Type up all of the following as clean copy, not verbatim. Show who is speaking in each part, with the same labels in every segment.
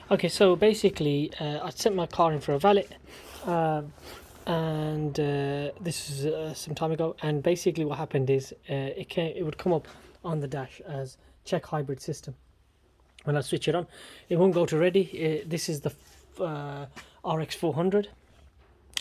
Speaker 1: Okay, so basically, I sent my car in for a valet, and this is some time ago. And basically, what happened is it would come up on the dash as check hybrid system. When I switch it on, it won't go to ready. This is the RX 400,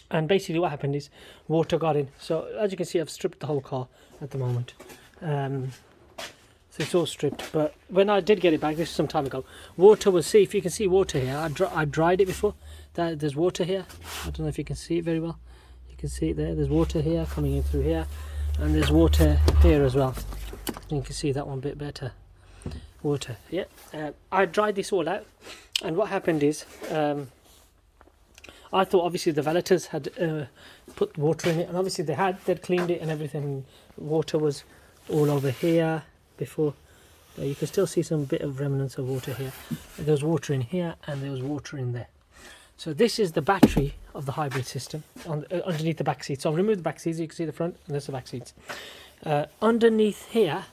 Speaker 1: and basically what happened is water got in. So as you can see, I've stripped the whole car at the moment. So it's all stripped, but when I did get it back, this is some time ago, water was, see if you can see water here, I dried it before, there's water here, I don't know if you can see it very well, you can see it there's water here coming in through here, and there's water here as well, you can see that one bit better, water, yeah. I dried this all out, and what happened is, I thought obviously the valeters had put water in it, and obviously they'd cleaned it and everything, water was all over here, before you can still see some bit of remnants of water here. There was water in here and there was water in there. So this is the battery of the hybrid system underneath the back seat. So I've removed the back seats, you can see the front and there's the back seats. Underneath here,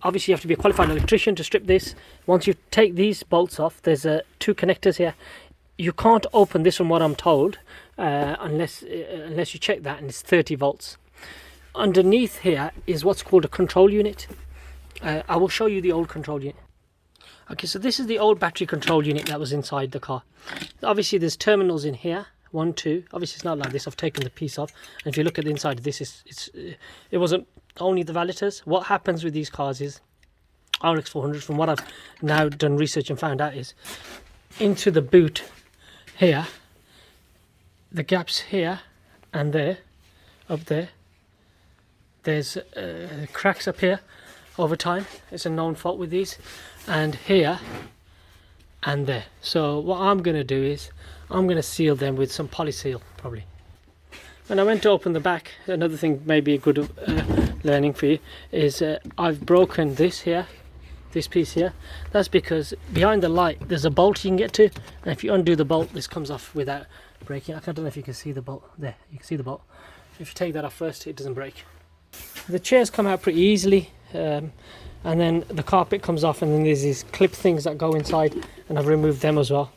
Speaker 1: obviously you have to be a qualified electrician to strip this. Once you take these bolts off, there's two connectors here. You can't open this from what I'm told unless you check that, and it's 30 volts. Underneath here is what's called a control unit. I will show you the old control unit. Okay, so this is the old battery control unit that was inside the car. Obviously there's terminals in here, 1, 2. Obviously it's not like this, I've taken the piece off. And if you look at the inside of this, it wasn't only the valeters. What happens with these cars is, RX 400, from what I've now done research and found out, is into the boot here, the gaps here and there, up there, there's cracks up here over time. It's a known fault with these, and here and there. So what I'm going to do is I'm going to seal them with some polyseal probably. When I went to open the back, another thing maybe a good learning for you is I've broken this here, this piece here. That's because behind the light there's a bolt you can get to, and if you undo the bolt, this comes off without breaking. I don't know if you can see the bolt there. You can see the bolt. If you take that off first, it doesn't break. The chairs come out pretty easily, and then the carpet comes off, and then there's these clip things that go inside, and I've removed them as well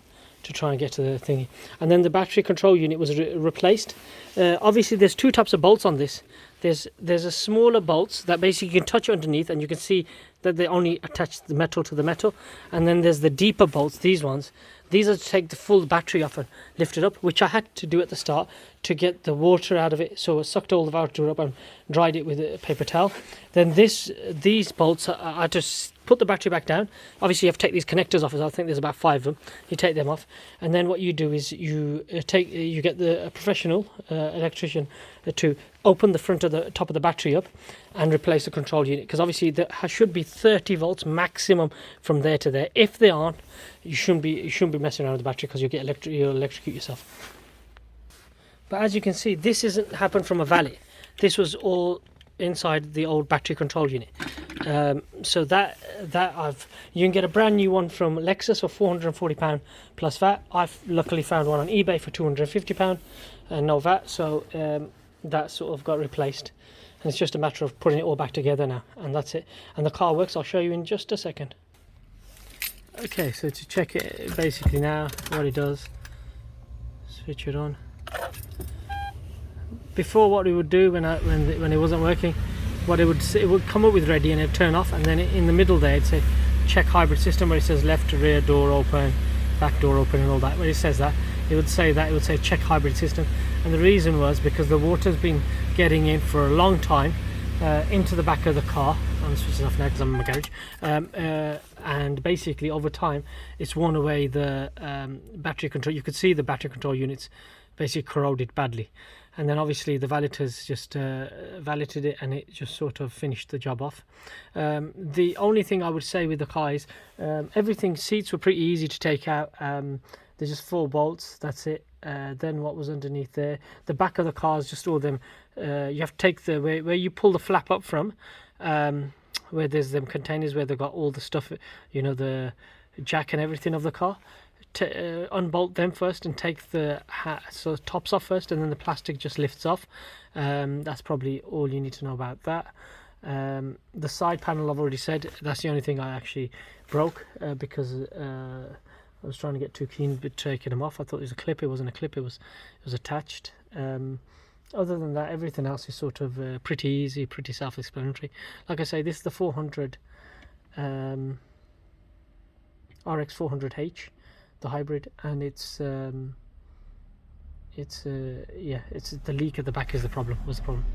Speaker 1: to try and get to the thingy. And then the battery control unit was replaced. Obviously there's two types of bolts on this. There's a smaller bolts that basically you can touch underneath, and you can see that they only attach the metal to the metal. And then there's the deeper bolts, these ones. These are to take the full battery off and lift it up, which I had to do at the start to get the water out of it. So I sucked all the water up and dried it with a paper towel. Then these bolts, I just put the battery back down. Obviously you have to take these connectors off, I think there's about 5 of them. You take them off, and then what you do is you get the professional electrician to open the front of the top of the battery up and replace the control unit, because obviously there should be 30 volts maximum from there to there. If they aren't, you shouldn't be messing around with the battery, because you'll electrocute yourself. But as you can see, this isn't happened from a valet. This was all inside the old battery control unit. So you can get a brand new one from Lexus for £440 plus VAT. I've luckily found one on eBay for £250 and no VAT. So that sort of got replaced, and it's just a matter of putting it all back together now, and that's it. And the car works. I'll show you in just a second. Okay, so to check it basically now, what it does, switch it on. Before, what we would do when it wasn't working, it would come up with ready and it'd turn off, and then in the middle there it'd say check hybrid system, where it says left rear door open, back door open and all that. When it says that, it would say check hybrid system. And the reason was because the water's been getting in for a long time into the back of the car. I'm switching off now because I'm in my garage, and basically over time it's worn away the battery control. You could see the battery control units basically corroded badly, and then obviously the valeters just valeted it, and it just sort of finished the job off. The only thing I would say with the car is seats were pretty easy to take out. There's just 4 bolts, that's it. Then what was underneath there, the back of the car is just all them, you have to take where you pull the flap up from, where there's them containers where they've got all the stuff, the jack and everything of the car. Unbolt them first and take the tops off first, and then the plastic just lifts off. That's probably all you need to know about that. The side panel, I've already said, that's the only thing I actually broke, because I was trying to get too keen with taking them off. I thought it was a clip. It wasn't a clip. It was attached. Other than that, everything else is sort of pretty easy, pretty self-explanatory. Like I say, this is the 400 RX 400H, the hybrid, and it's yeah, it's the leak at the back is the problem. Was the problem.